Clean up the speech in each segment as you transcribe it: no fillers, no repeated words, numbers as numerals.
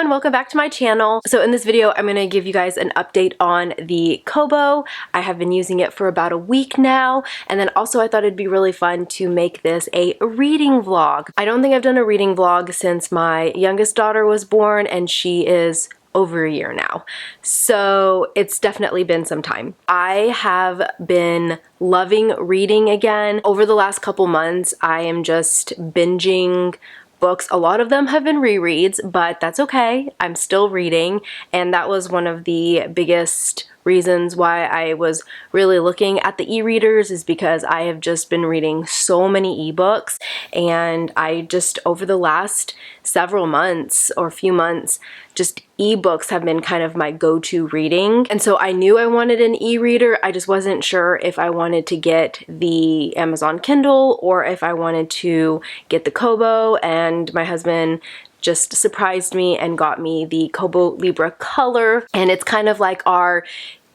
everyone, welcome back to my channel. So in this video, I'm going to give you guys an update on the Kobo. I have been using it for about a week now, and then also I thought it'd be really fun to make this a reading vlog. I don't think I've done a reading vlog since my youngest daughter was born, and she is over a year now. So it's definitely been some time. I have been loving reading again. Over the last couple months, I am just binging books. A lot of them have been rereads, but that's okay. I'm still reading, and that was one of the biggest reasons why I was really looking at the e-readers, is because I have just been reading so many ebooks, and I just, over the last several months or few months, just ebooks have been kind of my go-to reading. And so I knew I wanted an e-reader. I just wasn't sure if I wanted to get the Amazon Kindle or if I wanted to get the Kobo, and my husband just surprised me and got me the Kobo Libra Colour, and it's kind of like our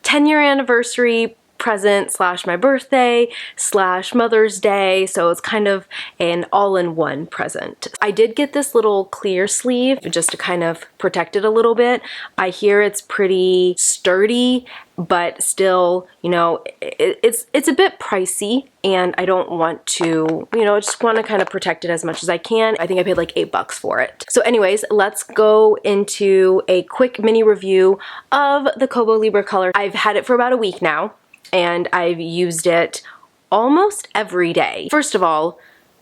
10-year anniversary present slash my birthday slash Mother's Day, so it's kind of an all-in-one present. I did get this little clear sleeve just to kind of protect it a little bit. I hear it's pretty sturdy, but still, you know, it's a bit pricey, and I don't want to, you know, I just want to kind of protect it as much as I can. I think I paid like $8 for it. So anyways, let's go into a quick mini review of the Kobo Libra Colour. I've had it for about a week now, and I've used it almost every day. First of all,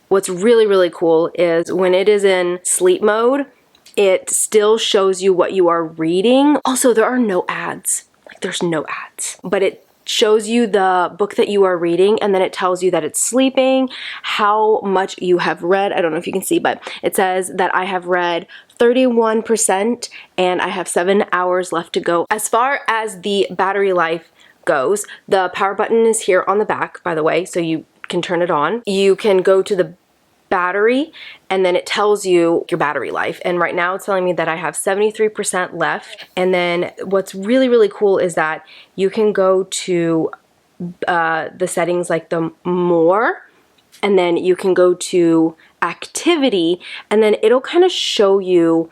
what's really, really cool is when it is in sleep mode, it still shows you what you are reading. Also, there are no ads. Like, there's no ads. But it shows you the book that you are reading, and then it tells you that it's sleeping, how much you have read. I don't know if you can see, but it says that I have read 31% and I have 7 hours left to go. As far as the battery life goes, the power button is here on the back, by the way, so you can turn it on. You can go to the battery, and then it tells you your battery life, and right now it's telling me that I have 73% left. And then what's really, really cool is that you can go to the settings, like the more, and then you can go to activity, and then it'll kind of show you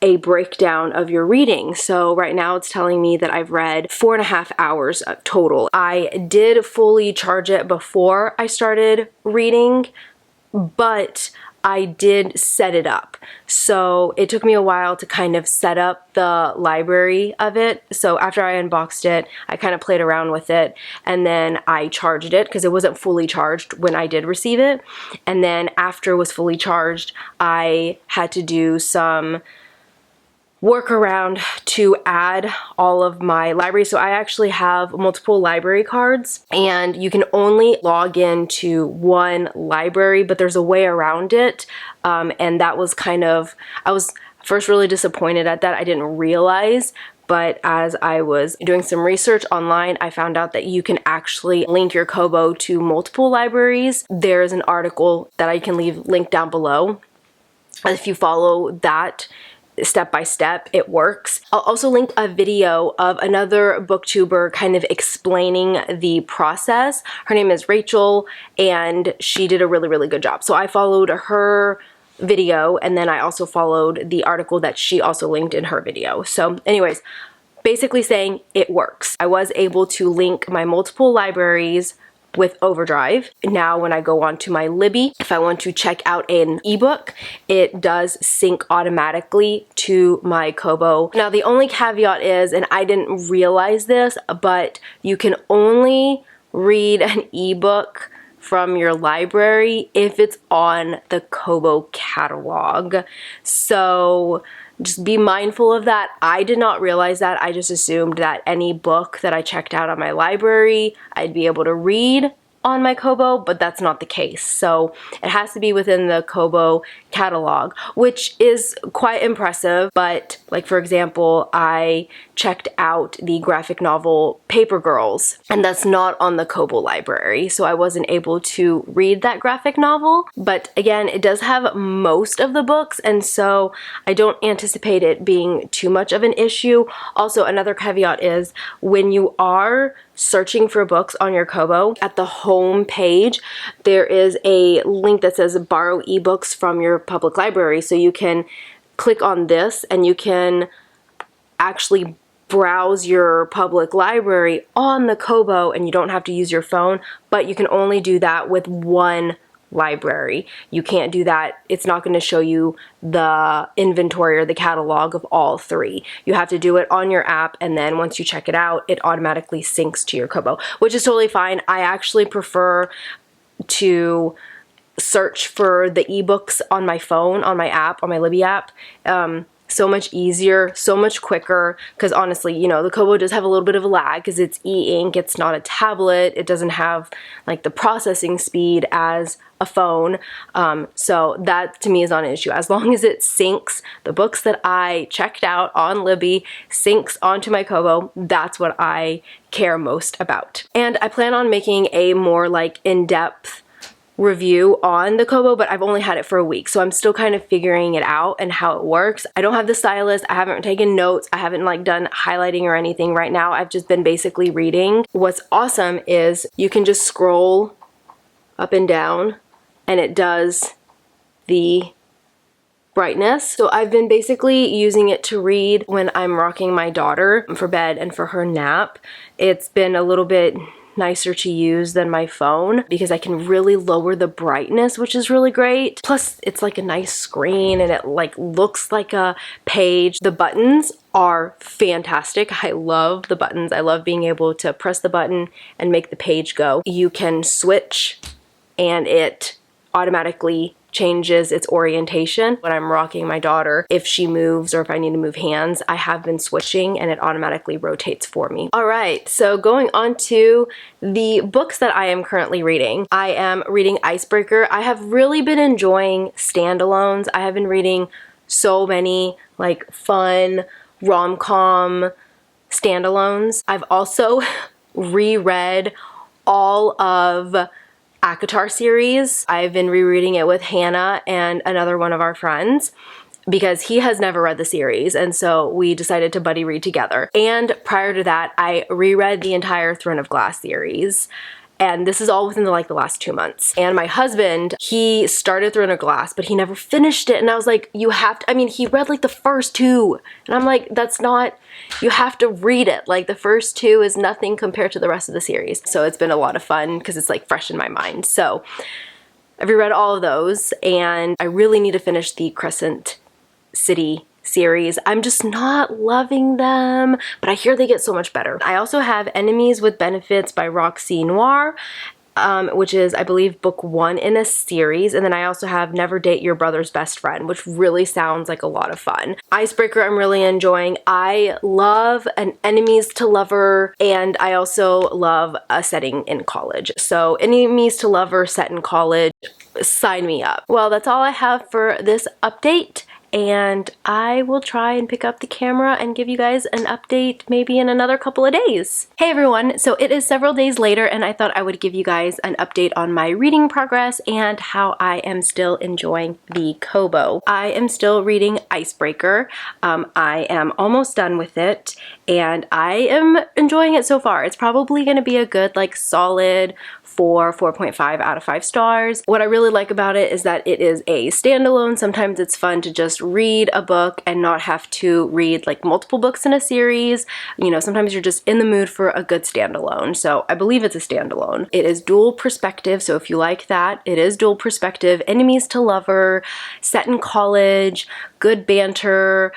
a breakdown of your reading. So right now it's telling me that I've read 4.5 hours total. I did fully charge it before I started reading, but I did set it up. So it took me a while to kind of set up the library of it. So after I unboxed it, I kind of played around with it, and then I charged it because it wasn't fully charged when I did receive it. And then after it was fully charged, I had to do some workaround to add all of my library. So I actually have multiple library cards, and you can only log into one library, but there's a way around it. And that was kind of, I was first really disappointed at that. I didn't realize, but as I was doing some research online, I found out that you can actually link your Kobo to multiple libraries. There's an article that I can leave linked down below. If you follow that step by step, it works. I'll also link a video of another booktuber kind of explaining the process. Her name is Rachel, and she did a really, really good job. So I followed her video, and then I also followed the article that she also linked in her video. So anyways, basically saying it works. I was able to link my multiple libraries with Overdrive. Now when I go on to my Libby, if I want to check out an ebook, it does sync automatically to my Kobo. Now the only caveat is, and I didn't realize this, but you can only read an ebook from your library if it's on the Kobo catalog. So just be mindful of that. I did not realize that. I just assumed that any book that I checked out on my library, I'd be able to read on my Kobo, but that's not the case. So it has to be within the Kobo catalog, which is quite impressive. But like, for example, I checked out the graphic novel Paper Girls, and that's not on the Kobo library, so I wasn't able to read that graphic novel. But again, it does have most of the books, and so I don't anticipate it being too much of an issue. Also, another caveat is when you are searching for books on your Kobo, at the home page, there is a link that says borrow ebooks from your public library, so you can click on this and you can actually browse your public library on the Kobo and you don't have to use your phone, but you can only do that with one library. You can't do that. It's not going to show you the inventory or the catalog of all three. You have to do it on your app, and then once you check it out, it automatically syncs to your Kobo, which is totally fine. I actually prefer to search for the ebooks on my phone, on my app, on my Libby app. So much easier, so much quicker, because honestly, you know, the Kobo does have a little bit of a lag because it's e-ink, it's not a tablet, it doesn't have like the processing speed as a phone, so that to me is not an issue. As long as it syncs, the books that I checked out on Libby syncs onto my Kobo, that's what I care most about. And I plan on making a more like in-depth review on the Kobo, but I've only had it for a week, so I'm still kind of figuring it out and how it works. I don't have the stylus, I haven't taken notes, I haven't like done highlighting or anything right now. I've just been basically reading. What's awesome is you can just scroll up and down and it does the brightness. So I've been basically using it to read when I'm rocking my daughter for bed and for her nap. It's been a little bit nicer to use than my phone because I can really lower the brightness, which is really great. Plus it's like a nice screen and it like looks like a page. The buttons are fantastic. I love the buttons. I love being able to press the button and make the page go. You can switch and it automatically changes its orientation when I'm rocking my daughter. If she moves or if I need to move hands, I have been switching and it automatically rotates for me. Alright, so going on to the books that I am currently reading. I am reading Icebreaker. I have really been enjoying standalones. I have been reading so many like fun rom-com standalones. I've also reread all of ACOTAR series. I've been rereading it with Hannah and another one of our friends because he has never read the series, and so we decided to buddy read together. And prior to that, I reread the entire Throne of Glass series. And this is all within the last 2 months. And my husband, he started Throne of Glass, but he never finished it. And I was like, you have to, I mean, he read like the first two. And I'm like, that's not, you have to read it. Like the first two is nothing compared to the rest of the series. So it's been a lot of fun because it's like fresh in my mind. So I've reread all of those and I really need to finish the Crescent City series. I'm just not loving them, but I hear they get so much better. I also have Enemies with Benefits by Roxy Noir, which is, I believe, book 1 in a series. And then I also have Never Date Your Brother's Best Friend, which really sounds like a lot of fun. Icebreaker I'm really enjoying. I love an enemies to lover, and I also love a setting in college. So enemies to lover set in college, sign me up. Well, that's all I have for this update. And I will try and pick up the camera and give you guys an update maybe in another couple of days. Hey everyone, so it is several days later and I thought I would give you guys an update on my reading progress and how I am still enjoying the Kobo. I am still reading Icebreaker. I am almost done with it and I am enjoying it so far. It's probably going to be a good like solid 4.5 out of 5 stars. What I really like about it is that it is a standalone. Sometimes it's fun to just read a book and not have to read like multiple books in a series. You know, sometimes you're just in the mood for a good standalone. So I believe it's a standalone. It is dual perspective, so if you like that, it is dual perspective. Enemies to lover, set in college, good banter,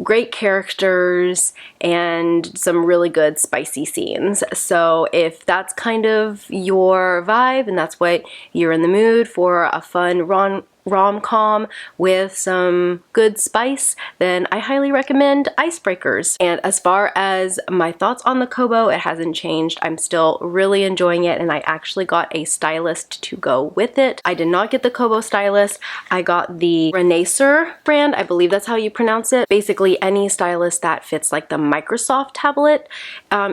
great characters, and some really good spicy scenes. So if that's kind of your vibe and that's what you're in the mood for, a fun rom-com with some good spice, then I highly recommend Icebreakers. And as far as my thoughts on the Kobo, it hasn't changed. I'm still really enjoying it and I actually got a stylus to go with it. I did not get the Kobo stylus. I got the Renaisseur brand. I believe that's how you pronounce it. Basically any stylus that fits like the Microsoft tablet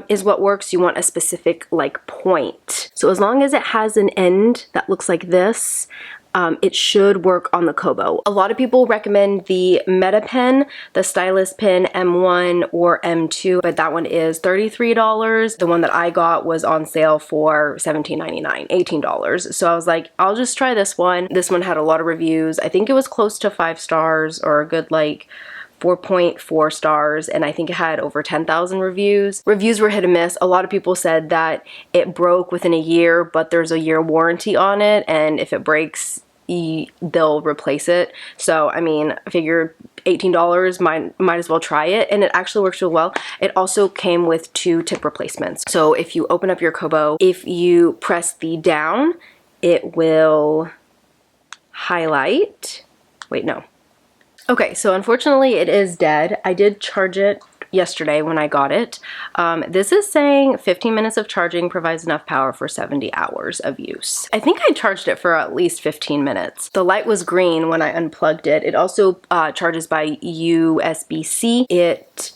is what works. You want a specific like point. So as long as it has an end that looks like this, it should work on the Kobo. A lot of people recommend the Meta pen, the Stylus pen M1 or M2, but that one is $33. The one that I got was on sale for $17.99, $18. So I was like, I'll just try this one. This one had a lot of reviews. I think it was close to 5 stars, or a good like 4.4 stars, and I think it had over 10,000 reviews. Reviews were hit and miss. A lot of people said that it broke within a year, but there's a year warranty on it, and if it breaks, they'll replace it. So I mean, I figured $18, might as well try it, and it actually works real well. It also came with 2 tip replacements. So if you open up your Kobo, if you press the down, it will highlight. Wait, no. Okay, so unfortunately it is dead. I did charge it yesterday when I got it. This is saying 15 minutes of charging provides enough power for 70 hours of use. I think I charged it for at least 15 minutes. The light was green when I unplugged it. It also charges by USB-C. It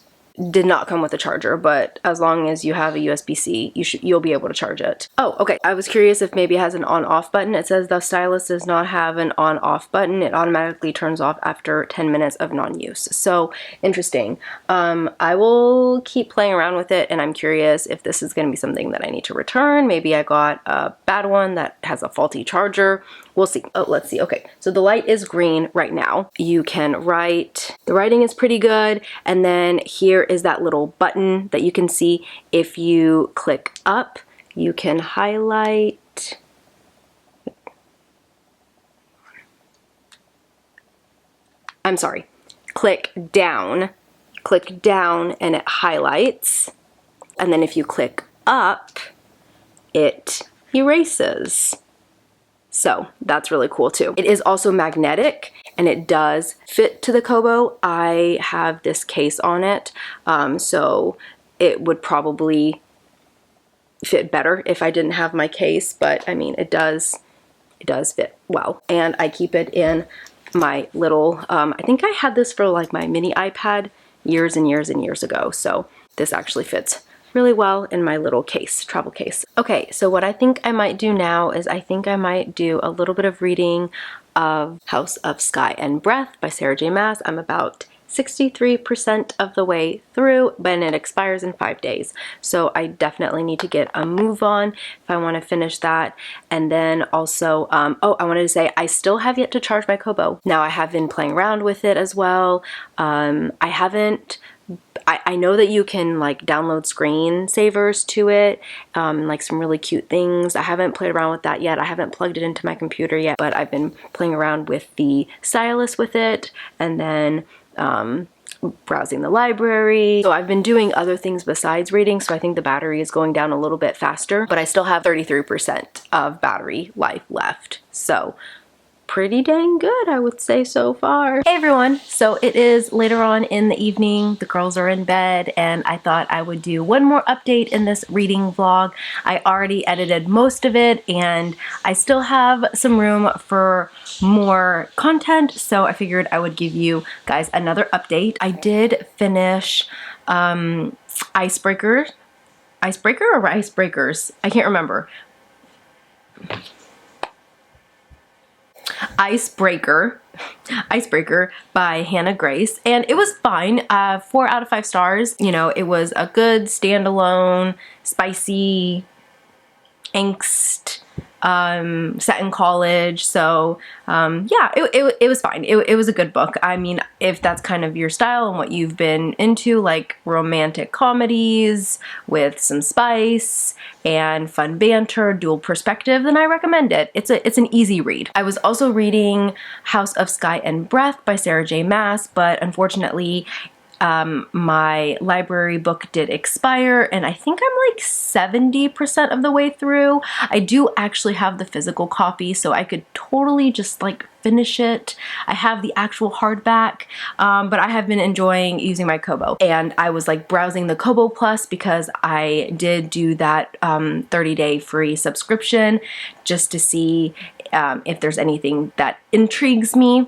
did not come with a charger, but as long as you have a USB-C, you'll be able to charge it. Oh, okay. I was curious if maybe it has an on-off button. It says the Stylus does not have an on-off button. It automatically turns off after 10 minutes of non-use. So interesting. I will keep playing around with it, and I'm curious if this is going to be something that I need to return. Maybe I got a bad one that has a faulty charger. We'll see. Oh, let's see. Okay, so the light is green right now. You can write. The writing is pretty good. And then here is that little button that you can see. If you click up, you can highlight. I'm sorry. Click down and it highlights. And then if you click up, it erases. So that's really cool too. It is also magnetic, and it does fit to the Kobo. I have this case on it, so it would probably fit better if I didn't have my case, but I mean, it does fit well. And I keep it in my little, I think I had this for like my mini iPad years and years and years ago, so this actually fits really well in my little case, travel case. Okay, so what I think I might do now is I think I might do a little bit of reading of House of Sky and Breath by Sarah J. Maas. I'm about 63% of the way through, but it expires in 5 days. So I definitely need to get a move on if I want to finish that. And then also, oh, I wanted to say I still have yet to charge my Kobo. Now I have been playing around with it as well. I know that you can like download screensavers to it, like some really cute things. I haven't played around with that yet. I haven't plugged it into my computer yet, but I've been playing around with the Stylus with it, and then browsing the library. So I've been doing other things besides reading, so I think the battery is going down a little bit faster, but I still have 33% of battery life left. So pretty dang good, I would say, so far. Hey everyone, so it is later on in the evening. The girls are in bed, and I thought I would do one more update in this reading vlog. I already edited most of it, and I still have some room for more content, so I figured I would give you guys another update. I did finish Icebreaker or Icebreakers? I can't remember. Icebreaker by Hannah Grace, and it was fine. 4 out of 5 stars. You know, it was a good standalone, spicy, angst, set in college. So yeah, it was fine. It was a good book. I mean, if that's kind of your style and what you've been into, like romantic comedies with some spice and fun banter, dual perspective, then I recommend it. It's an easy read. I was also reading House of Sky and Breath by Sarah J. Maas, but unfortunately my library book did expire, and I think I'm like 70% of the way through. I do actually have the physical copy, so I could totally just like finish it. I have the actual hardback, but I have been enjoying using my Kobo, and I was like browsing the Kobo Plus because I did do that 30-day free subscription just to see if there's anything that intrigues me.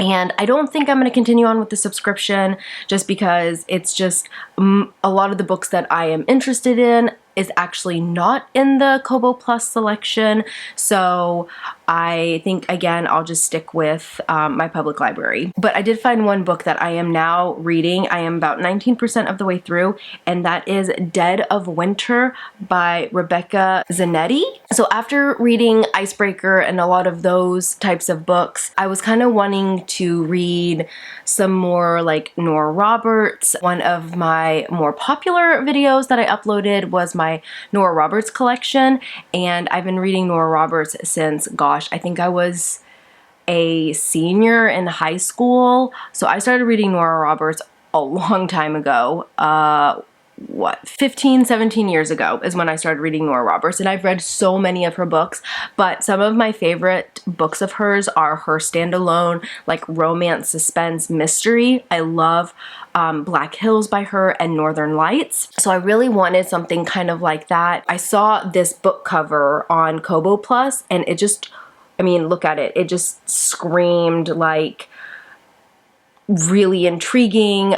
And I don't think I'm going to continue on with the subscription just because it's just a lot of the books that I am interested in is actually not in the Kobo Plus selection. So I think, again, I'll just stick with my public library. But I did find one book that I am now reading. I am about 19% of the way through, and that is Dead of Winter by Rebecca Zanetti. So after reading Icebreaker and a lot of those types of books, I was kind of wanting to read some more like Nora Roberts. One of my more popular videos that I uploaded was my Nora Roberts collection, and I've been reading Nora Roberts since, gosh, I think I was a senior in high school. So I started reading Nora Roberts a long time ago. 15, 17 years ago is when I started reading Nora Roberts, and I've read so many of her books, but some of my favorite books of hers are her standalone, like, romance, suspense, mystery. I love Black Hills by her and Northern Lights. So I really wanted something kind of like that. I saw this book cover on Kobo Plus, and it just, I mean, look at it. It just screamed like really intriguing.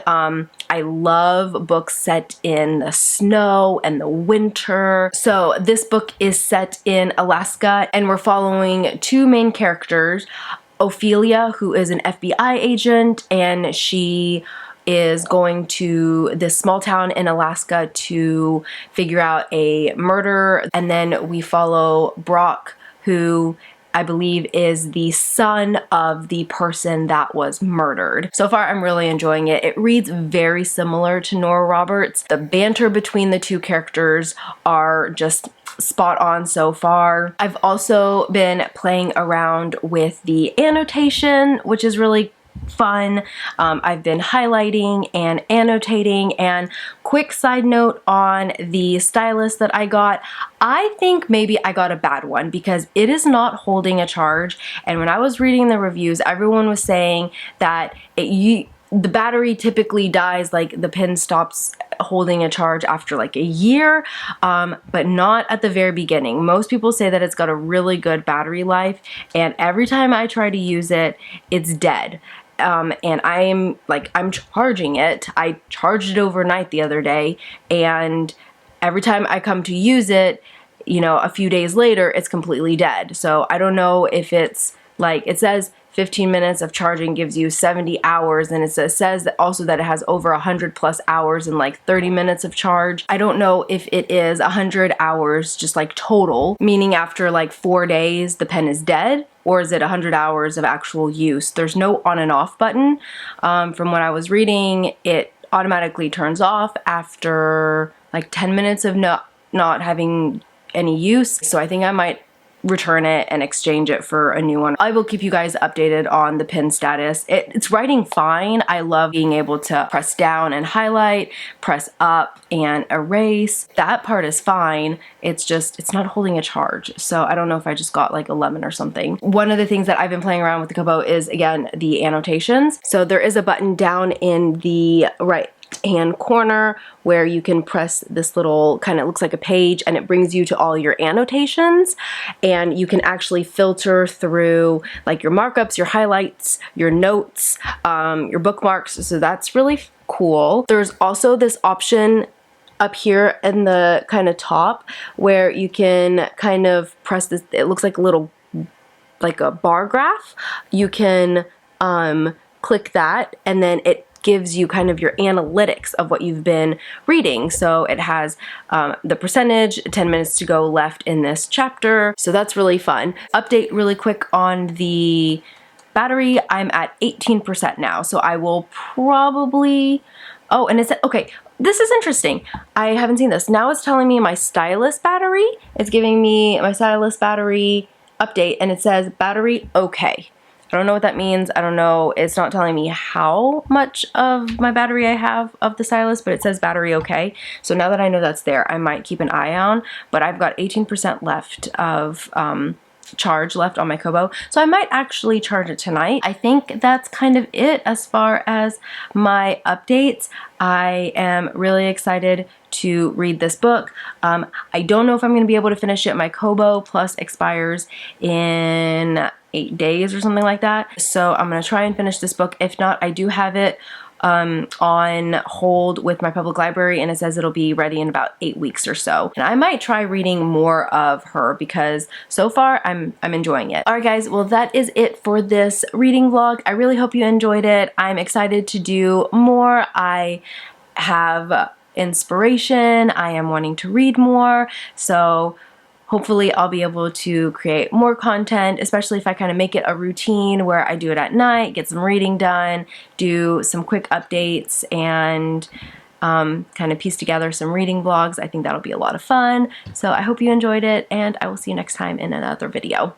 I love books set in the snow and the winter. So this book is set in Alaska, and we're following two main characters. Ophelia, who is an FBI agent, and she is going to this small town in Alaska to figure out a murder. And then we follow Brock, who I believe is the son of the person that was murdered. So far, I'm really enjoying it. It reads very similar to Nora Roberts. The banter between the two characters are just spot on so far. I've also been playing around with the annotation, which is really fun. I've been highlighting and annotating. And quick side note on the stylus that I got, I think maybe I got a bad one because it is not holding a charge. And when I was reading the reviews, everyone was saying that the battery typically dies, like the pin stops holding a charge after like a year, but not at the very beginning. Most people say that it's got a really good battery life, and every time I try to use it, it's dead. And I'm charging it. I charged it overnight the other day, and every time I come to use it, you know, a few days later, it's completely dead. So I don't know if it's like, it says 15 minutes of charging gives you 70 hours, and it says that also that it has over 100 plus hours and like 30 minutes of charge. I don't know if it is 100 hours just like total, meaning after like 4 days the pen is dead, or is it 100 hours of actual use? There's no on and off button. From what I was reading, it automatically turns off after like 10 minutes of not having any use. So I think I might return it and exchange it for a new one. I will keep you guys updated on the pin status. It's writing fine. I love being able to press down and highlight, press up and erase. That part is fine. It's just, it's not holding a charge. So I don't know if I just got like a lemon or something. One of the things that I've been playing around with the Kobo is, again, the annotations. So there is a button down in the right hand corner where you can press this little, kind of looks like a page, and it brings you to all your annotations, and you can actually filter through like your markups, your highlights, your notes, your bookmarks. So that's really cool. There's also this option up here in the kind of top where you can kind of press this, it looks like a little, like a bar graph. You can click that, and then it gives you kind of your analytics of what you've been reading. So it has the percentage, 10 minutes to go left in this chapter. So that's really fun. Update really quick on the battery. I'm at 18% now. So I will probably, oh, and it's, okay, this is interesting. I haven't seen this. Now it's telling me my Stylus battery. It's giving me my Stylus battery update, and it says battery okay. I don't know what that means. I don't know. It's not telling me how much of my battery I have of the Stylus, but it says battery okay. So now that I know that's there, I might keep an eye on, but I've got 18% left of charge left on my Kobo. So I might actually charge it tonight. I think that's kind of it as far as my updates. I am really excited to read this book. I don't know if I'm going to be able to finish it. My Kobo Plus expires in 8 days or something like that. So I'm going to try and finish this book. If not, I do have it on hold with my public library, and it says it'll be ready in about 8 weeks or so. And I might try reading more of her because so far I'm enjoying it. Alright guys, well that is it for this reading vlog. I really hope you enjoyed it. I'm excited to do more. I have inspiration. I am wanting to read more, so hopefully I'll be able to create more content, especially if I kind of make it a routine where I do it at night, get some reading done, do some quick updates, and kind of piece together some reading vlogs. I think that'll be a lot of fun. So I hope you enjoyed it, and I will see you next time in another video.